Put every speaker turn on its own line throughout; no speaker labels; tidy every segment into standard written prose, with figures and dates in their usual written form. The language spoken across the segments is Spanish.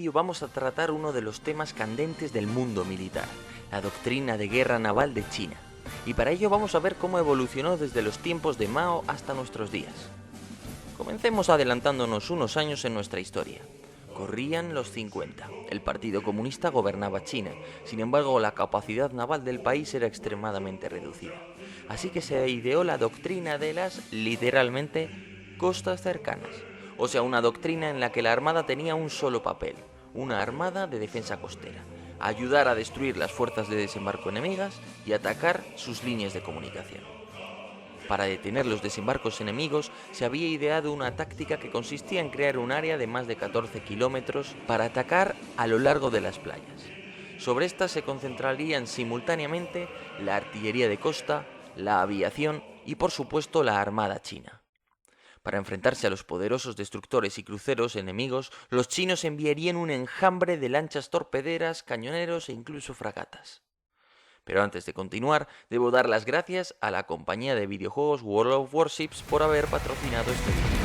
vídeo vamos a tratar uno de los temas candentes del mundo militar, la doctrina de guerra naval de China. Y para ello vamos a ver cómo evolucionó desde los tiempos de Mao hasta nuestros días. Comencemos adelantándonos unos años en nuestra historia. Corrían los 50. El Partido Comunista gobernaba China, sin embargo la capacidad naval del país era extremadamente reducida. Así que se ideó la doctrina de las, literalmente, costas cercanas. O sea, una doctrina en la que la armada tenía un solo papel, una armada de defensa costera. Ayudar a destruir las fuerzas de desembarco enemigas y atacar sus líneas de comunicación. Para detener los desembarcos enemigos se había ideado una táctica que consistía en crear un área de más de 14 kilómetros para atacar a lo largo de las playas. Sobre estas se concentrarían simultáneamente la artillería de costa, la aviación y por supuesto la armada china. Para enfrentarse a los poderosos destructores y cruceros enemigos, los chinos enviarían un enjambre de lanchas torpederas, cañoneros e incluso fragatas. Pero antes de continuar, debo dar las gracias a la compañía de videojuegos World of Warships por haber patrocinado este vídeo.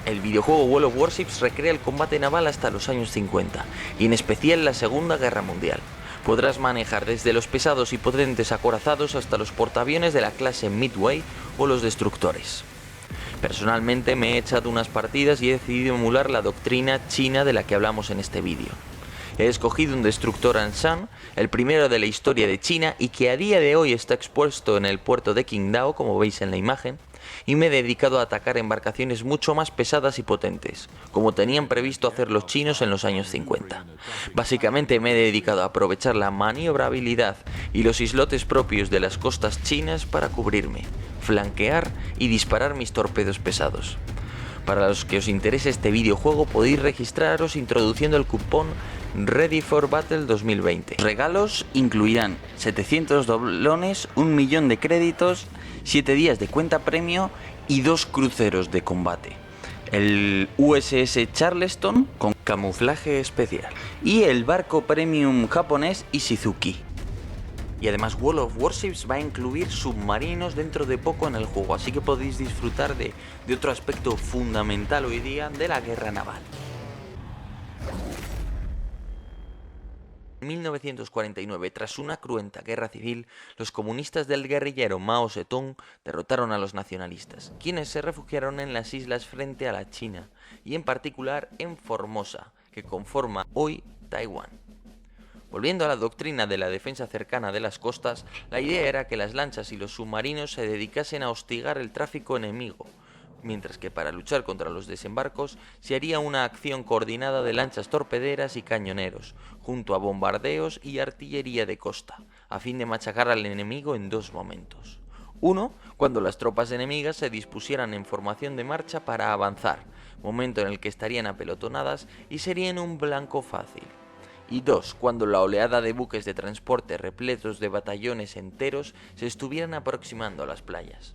El videojuego World of Warships recrea el combate naval hasta los años 50, y en especial la Segunda Guerra Mundial. Podrás manejar desde los pesados y potentes acorazados hasta los portaaviones de la clase Midway o los destructores. Personalmente me he echado unas partidas y he decidido emular la doctrina china de la que hablamos en este vídeo. He escogido un destructor Anshan, el primero de la historia de China y que a día de hoy está expuesto en el puerto de Qingdao, como veis en la imagen, y me he dedicado a atacar embarcaciones mucho más pesadas y potentes, como tenían previsto hacer los chinos en los años 50. Básicamente me he dedicado a aprovechar la maniobrabilidad y los islotes propios de las costas chinas para cubrirme, flanquear y disparar mis torpedos pesados. Para los que os interese este videojuego podéis registraros introduciendo el cupón Ready for Battle 2020. Los regalos incluirán 700 doblones, 1 millón de créditos, 7 días de cuenta premio y 2 cruceros de combate. El USS Charleston con camuflaje especial y el barco premium japonés Ishizuki. Y además World of Warships va a incluir submarinos dentro de poco en el juego, así que podéis disfrutar de otro aspecto fundamental hoy día de la guerra naval. En 1949, tras una cruenta guerra civil, los comunistas del guerrillero Mao Zedong derrotaron a los nacionalistas, quienes se refugiaron en las islas frente a la China, y en particular en Formosa, que conforma hoy Taiwán. Volviendo a la doctrina de la defensa cercana de las costas, la idea era que las lanchas y los submarinos se dedicasen a hostigar el tráfico enemigo, mientras que para luchar contra los desembarcos se haría una acción coordinada de lanchas torpederas y cañoneros, junto a bombardeos y artillería de costa, a fin de machacar al enemigo en dos momentos. Uno, cuando las tropas enemigas se dispusieran en formación de marcha para avanzar, momento en el que estarían apelotonadas y serían un blanco fácil. Y dos, cuando la oleada de buques de transporte repletos de batallones enteros se estuvieran aproximando a las playas.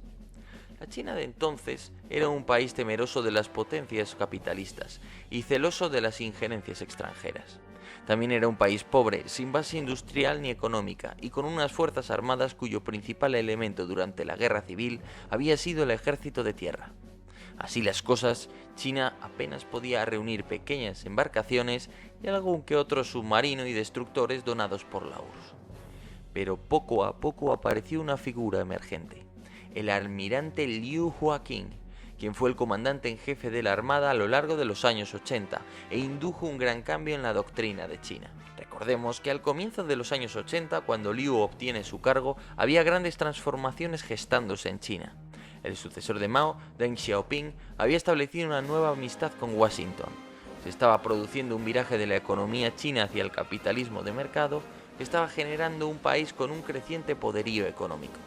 La China de entonces era un país temeroso de las potencias capitalistas y celoso de las injerencias extranjeras. También era un país pobre, sin base industrial ni económica y con unas fuerzas armadas cuyo principal elemento durante la guerra civil había sido el ejército de tierra. Así las cosas, China apenas podía reunir pequeñas embarcaciones y algún que otro submarino y destructores donados por la URSS. Pero poco a poco apareció una figura emergente, el almirante Liu Huaqing, quien fue el comandante en jefe de la armada a lo largo de los años 80 e indujo un gran cambio en la doctrina de China. Recordemos que al comienzo de los años 80, cuando Liu obtiene su cargo, había grandes transformaciones gestándose en China. El sucesor de Mao, Deng Xiaoping, había establecido una nueva amistad con Washington. Se estaba produciendo un viraje de la economía china hacia el capitalismo de mercado que estaba generando un país con un creciente poderío económico,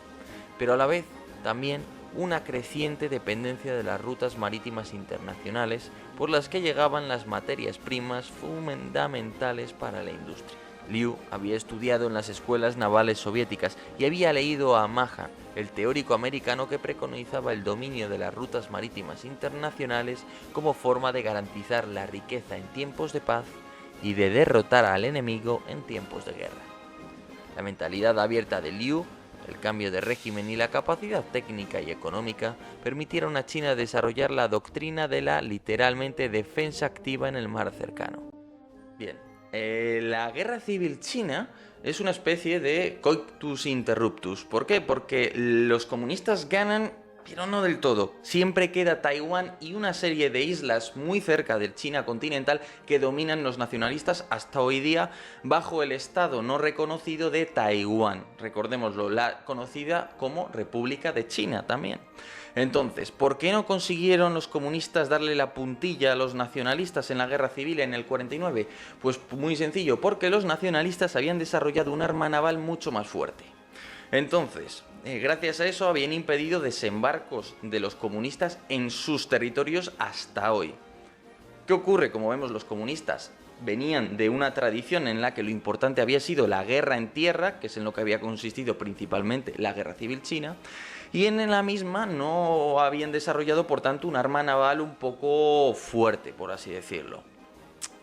pero a la vez también una creciente dependencia de las rutas marítimas internacionales por las que llegaban las materias primas fundamentales para la industria. Liu había estudiado en las escuelas navales soviéticas y había leído a Mahan, el teórico americano que preconizaba el dominio de las rutas marítimas internacionales como forma de garantizar la riqueza en tiempos de paz y de derrotar al enemigo en tiempos de guerra. La mentalidad abierta de Liu El cambio de régimen y la capacidad técnica y económica permitieron a China desarrollar la doctrina de la literalmente defensa activa en el mar cercano. Bien, la guerra civil china es una especie de coitus interruptus. ¿Por qué? Porque los comunistas ganan, pero no del todo. Siempre queda Taiwán y una serie de islas muy cerca del China continental que dominan los nacionalistas hasta hoy día bajo el estado no reconocido de Taiwán. Recordémoslo, la conocida como República de China también. Entonces, ¿por qué no consiguieron los comunistas darle la puntilla a los nacionalistas en la guerra civil en el 49? Pues muy sencillo, porque los nacionalistas habían desarrollado un arma naval mucho más fuerte. Entonces, gracias a eso habían impedido desembarcos de los comunistas en sus territorios hasta hoy. ¿Qué ocurre? Como vemos, los comunistas venían de una tradición en la que lo importante había sido la guerra en tierra, que es en lo que había consistido principalmente la guerra civil china, y en la misma no habían desarrollado, por tanto, un arma naval un poco fuerte, por así decirlo.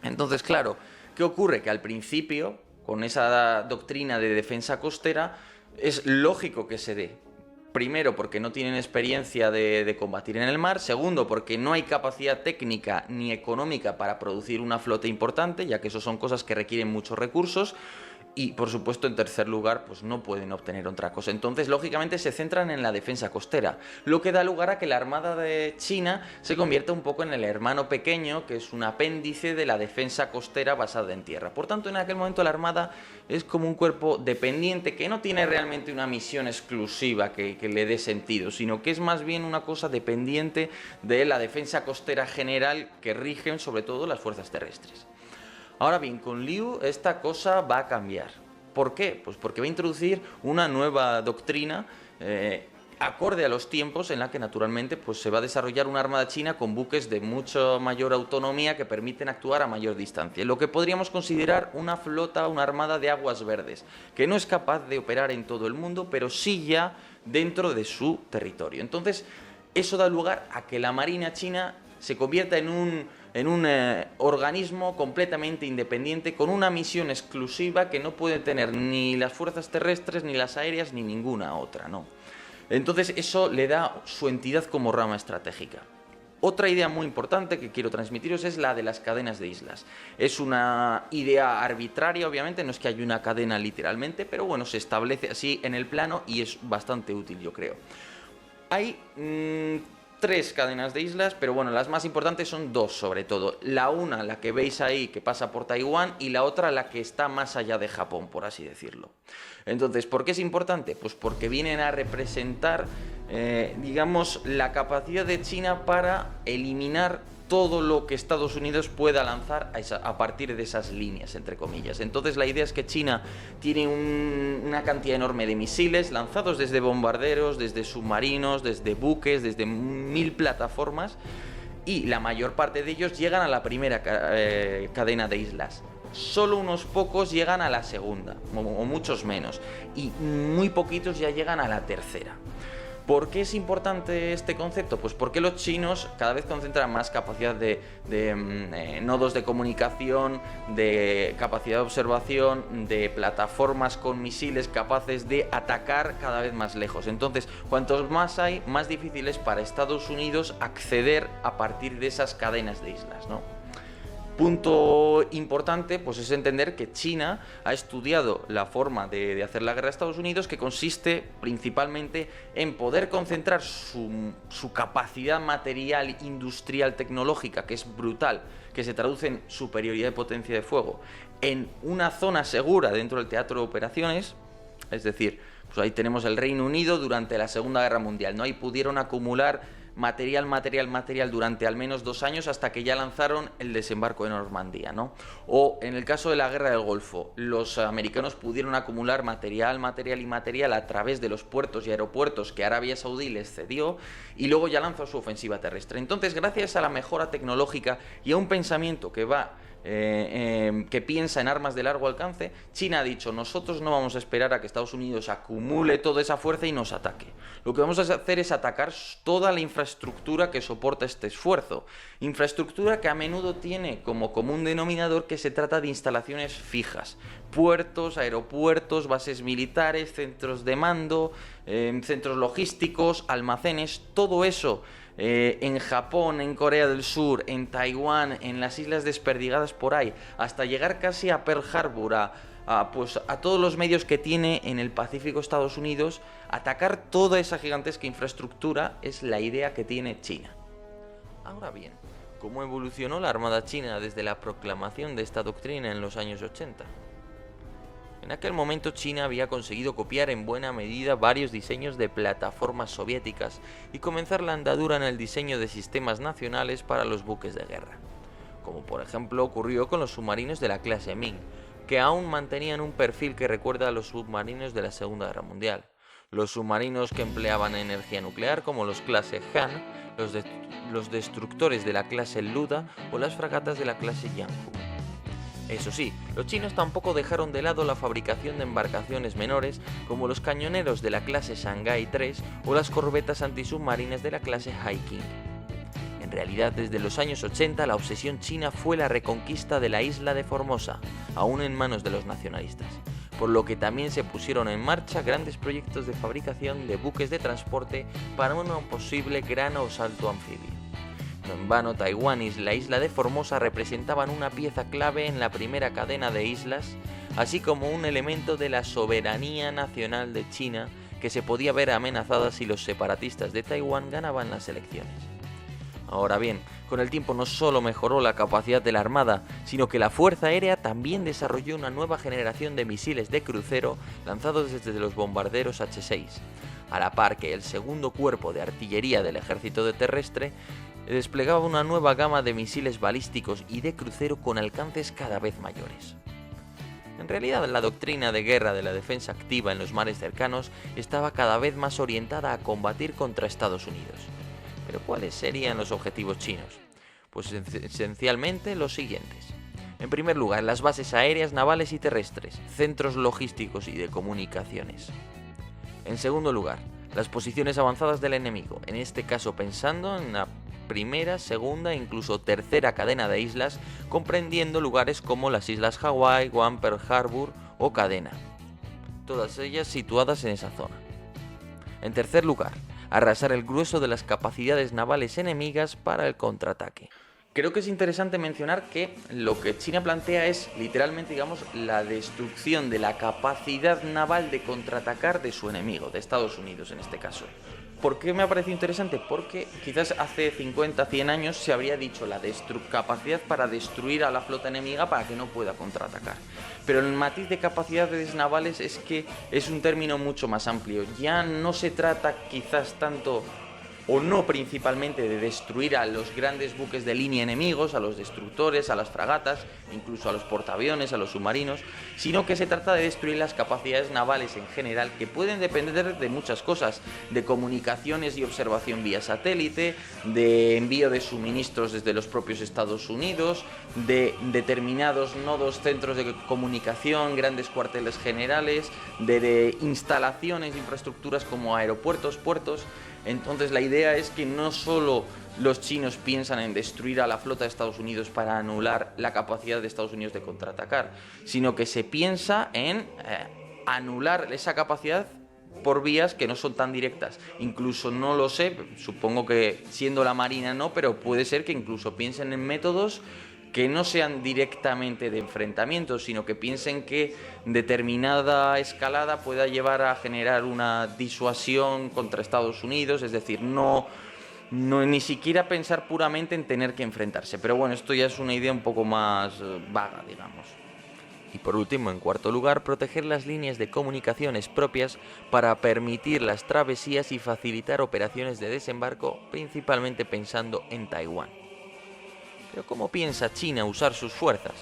Entonces, claro, ¿qué ocurre? Que al principio, con esa doctrina de defensa costera, es lógico que se dé. Primero, porque no tienen experiencia de combatir en el mar. Segundo, porque no hay capacidad técnica ni económica para producir una flota importante, ya que eso son cosas que requieren muchos recursos. Y, por supuesto, en tercer lugar, pues no pueden obtener otra cosa. Entonces, lógicamente, se centran en la defensa costera, lo que da lugar a que la Armada de China se convierta un poco en el hermano pequeño, que es un apéndice de la defensa costera basada en tierra. Por tanto, en aquel momento la Armada es como un cuerpo dependiente que no tiene realmente una misión exclusiva que le dé sentido, sino que es más bien una cosa dependiente de la defensa costera general que rigen sobre todo las fuerzas terrestres. Ahora bien, con Liu esta cosa va a cambiar. ¿Por qué? Pues porque va a introducir una nueva doctrina acorde a los tiempos en la que naturalmente pues, se va a desarrollar una armada china con buques de mucha mayor autonomía que permiten actuar a mayor distancia. Lo que podríamos considerar una flota, una armada de aguas verdes, que no es capaz de operar en todo el mundo, pero sí ya dentro de su territorio. Entonces, eso da lugar a que la Marina china se convierta en un organismo completamente independiente con una misión exclusiva que no puede tener ni las fuerzas terrestres, ni las aéreas, ni ninguna otra, ¿no? Entonces eso le da su entidad como rama estratégica. Otra idea muy importante que quiero transmitiros es la de las cadenas de islas. Es una idea arbitraria, obviamente, no es que haya una cadena literalmente, pero bueno, se establece así en el plano y es bastante útil, yo creo. Hay 3 cadenas de islas, pero bueno, las más importantes son 2 sobre todo. La una, la que veis ahí, que pasa por Taiwán, y la otra, la que está más allá de Japón, por así decirlo. Entonces, ¿por qué es importante? Pues porque vienen a representar, digamos, la capacidad de China para eliminar todo lo que Estados Unidos pueda lanzar a partir de esas líneas, entre comillas. Entonces la idea es que China tiene una cantidad enorme de misiles lanzados desde bombarderos, desde submarinos, desde buques, desde 1000 plataformas, y la mayor parte de ellos llegan a la primera cadena de islas. Solo unos pocos llegan a la segunda, o muchos menos, y muy poquitos ya llegan a la tercera. ¿Por qué es importante este concepto? Pues porque los chinos cada vez concentran más capacidad de nodos de comunicación, de capacidad de observación, de plataformas con misiles capaces de atacar cada vez más lejos. Entonces, cuantos más hay, más difícil es para Estados Unidos acceder a partir de esas cadenas de islas, ¿no? Punto importante pues es entender que China ha estudiado la forma de hacer la guerra a Estados Unidos, que consiste principalmente en poder concentrar su capacidad material, industrial, tecnológica, que es brutal, que se traduce en superioridad de potencia de fuego, en una zona segura dentro del teatro de operaciones. Es decir, pues ahí tenemos el Reino Unido durante la Segunda Guerra Mundial, ¿no? Ahí pudieron acumular material durante al menos 2 años hasta que ya lanzaron el desembarco de Normandía, ¿no? O en el caso de la Guerra del Golfo, los americanos pudieron acumular material a través de los puertos y aeropuertos que Arabia Saudí les cedió, y luego ya lanzó su ofensiva terrestre. Entonces, gracias a la mejora tecnológica y a un pensamiento que va que piensa en armas de largo alcance, China ha dicho: nosotros no vamos a esperar a que Estados Unidos acumule toda esa fuerza y nos ataque. Lo que vamos a hacer es atacar toda la infraestructura que soporta este esfuerzo. Infraestructura que a menudo tiene como común denominador que se trata de instalaciones fijas: puertos, aeropuertos, bases militares, centros de mando, centros logísticos, almacenes, todo eso. En Japón, en Corea del Sur, en Taiwán, en las islas desperdigadas por ahí, hasta llegar casi a Pearl Harbor, a todos los medios que tiene en el Pacífico Estados Unidos. Atacar toda esa gigantesca infraestructura es la idea que tiene China. Ahora bien, ¿cómo evolucionó la Armada china desde la proclamación de esta doctrina en los años 80? En aquel momento China había conseguido copiar en buena medida varios diseños de plataformas soviéticas y comenzar la andadura en el diseño de sistemas nacionales para los buques de guerra, como por ejemplo ocurrió con los submarinos de la clase Ming, que aún mantenían un perfil que recuerda a los submarinos de la Segunda Guerra Mundial, los submarinos que empleaban energía nuclear como los clase Han, los destructores de la clase Luda o las fragatas de la clase Yanghu. Eso sí, los chinos tampoco dejaron de lado la fabricación de embarcaciones menores como los cañoneros de la clase Shanghai 3 o las corbetas antisubmarinas de la clase Haiking. En realidad, desde los años 80 la obsesión china fue la reconquista de la isla de Formosa, aún en manos de los nacionalistas, por lo que también se pusieron en marcha grandes proyectos de fabricación de buques de transporte para un posible gran asalto anfibio. No en vano, Taiwán y la isla de Formosa representaban una pieza clave en la primera cadena de islas, así como un elemento de la soberanía nacional de China que se podía ver amenazada si los separatistas de Taiwán ganaban las elecciones. Ahora bien, con el tiempo no solo mejoró la capacidad de la Armada, sino que la Fuerza Aérea también desarrolló una nueva generación de misiles de crucero lanzados desde los bombarderos H-6, a la par que el segundo cuerpo de artillería del ejército terrestre desplegaba una nueva gama de misiles balísticos y de crucero con alcances cada vez mayores. En realidad, la doctrina de guerra de la defensa activa en los mares cercanos estaba cada vez más orientada a combatir contra Estados Unidos. ¿Pero cuáles serían los objetivos chinos? Pues esencialmente los siguientes. En primer lugar, las bases aéreas, navales y terrestres, centros logísticos y de comunicaciones. En segundo lugar, las posiciones avanzadas del enemigo, en este caso pensando en la primera, segunda e incluso tercera cadena de islas, comprendiendo lugares como las islas Hawái, Guam, Pearl Harbor o Cadena, todas ellas situadas en esa zona. En tercer lugar, arrasar el grueso de las capacidades navales enemigas para el contraataque. Creo que es interesante mencionar que lo que China plantea es literalmente, digamos, la destrucción de la capacidad naval de contraatacar de su enemigo, de Estados Unidos en este caso. ¿Por qué me ha parecido interesante? Porque quizás hace 50, 100 años se habría dicho la capacidad para destruir a la flota enemiga para que no pueda contraatacar. Pero el matiz de capacidades navales es que es un término mucho más amplio. Ya no se trata quizás tanto, o no principalmente, de destruir a los grandes buques de línea enemigos, a los destructores, a las fragatas, incluso a los portaaviones, a los submarinos, sino que se trata de destruir las capacidades navales en general, que pueden depender de muchas cosas: de comunicaciones y observación vía satélite, de envío de suministros desde los propios Estados Unidos, de determinados nodos, centros de comunicación, grandes cuarteles generales, de instalaciones, infraestructuras como aeropuertos, puertos. Entonces la idea es que no solo los chinos piensan en destruir a la flota de Estados Unidos para anular la capacidad de Estados Unidos de contraatacar, sino que se piensa en anular esa capacidad por vías que no son tan directas. Incluso, no lo sé, supongo que siendo la Marina no, pero puede ser que incluso piensen en métodos que no sean directamente de enfrentamiento, sino que piensen que determinada escalada pueda llevar a generar una disuasión contra Estados Unidos, es decir, no ni siquiera pensar puramente en tener que enfrentarse. Pero bueno, esto ya es una idea un poco más vaga, digamos. Y por último, en cuarto lugar, proteger las líneas de comunicaciones propias para permitir las travesías y facilitar operaciones de desembarco, principalmente pensando en Taiwán. Pero ¿cómo piensa China usar sus fuerzas?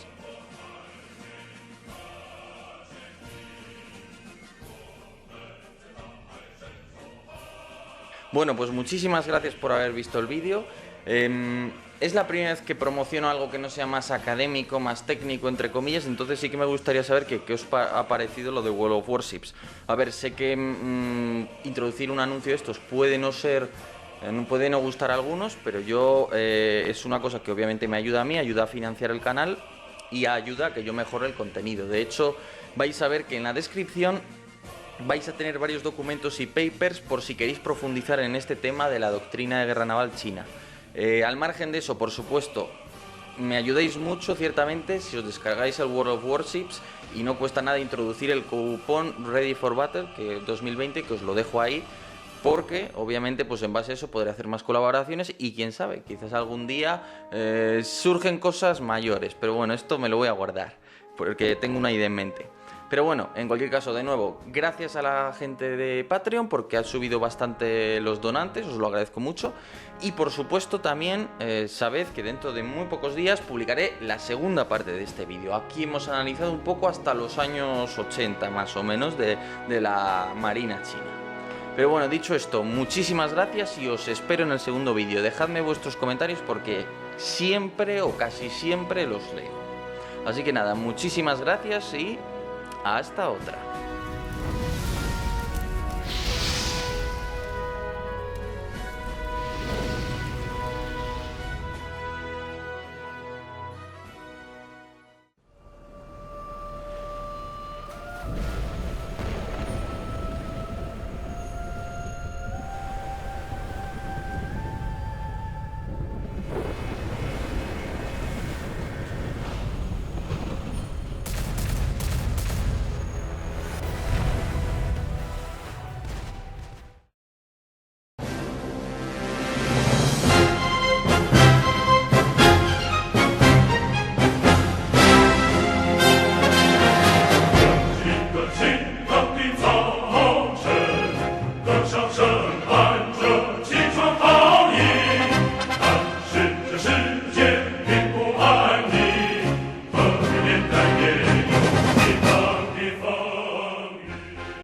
Bueno, pues muchísimas gracias por haber visto el vídeo. Es la primera vez que promociono algo que no sea más académico, más técnico, entre comillas, entonces sí que me gustaría saber qué os ha parecido lo de World of Warships. A ver, sé que introducir un anuncio de estos puede no ser... puede no gustar a algunos, pero yo es una cosa que obviamente me ayuda a mí, ayuda a financiar el canal y ayuda a que yo mejore el contenido. De hecho, vais a ver que en la descripción vais a tener varios documentos y papers por si queréis profundizar en este tema de la doctrina de guerra naval china. Al margen de eso, por supuesto, me ayudáis mucho, ciertamente, si os descargáis el World of Warships y no cuesta nada introducir el cupón Ready for Battle, que 2020, que os lo dejo ahí, porque obviamente pues en base a eso podré hacer más colaboraciones y quién sabe, quizás algún día surgen cosas mayores, pero bueno, esto me lo voy a guardar, porque tengo una idea en mente. Pero bueno, en cualquier caso, de nuevo, gracias a la gente de Patreon porque han subido bastante los donantes, os lo agradezco mucho. Y por supuesto también sabed que dentro de muy pocos días publicaré la segunda parte de este vídeo. Aquí hemos analizado un poco hasta los años 80 más o menos de la Marina China. Pero bueno, dicho esto, muchísimas gracias y os espero en el segundo vídeo. Dejadme vuestros comentarios porque siempre o casi siempre los leo. Así que nada, muchísimas gracias y hasta otra.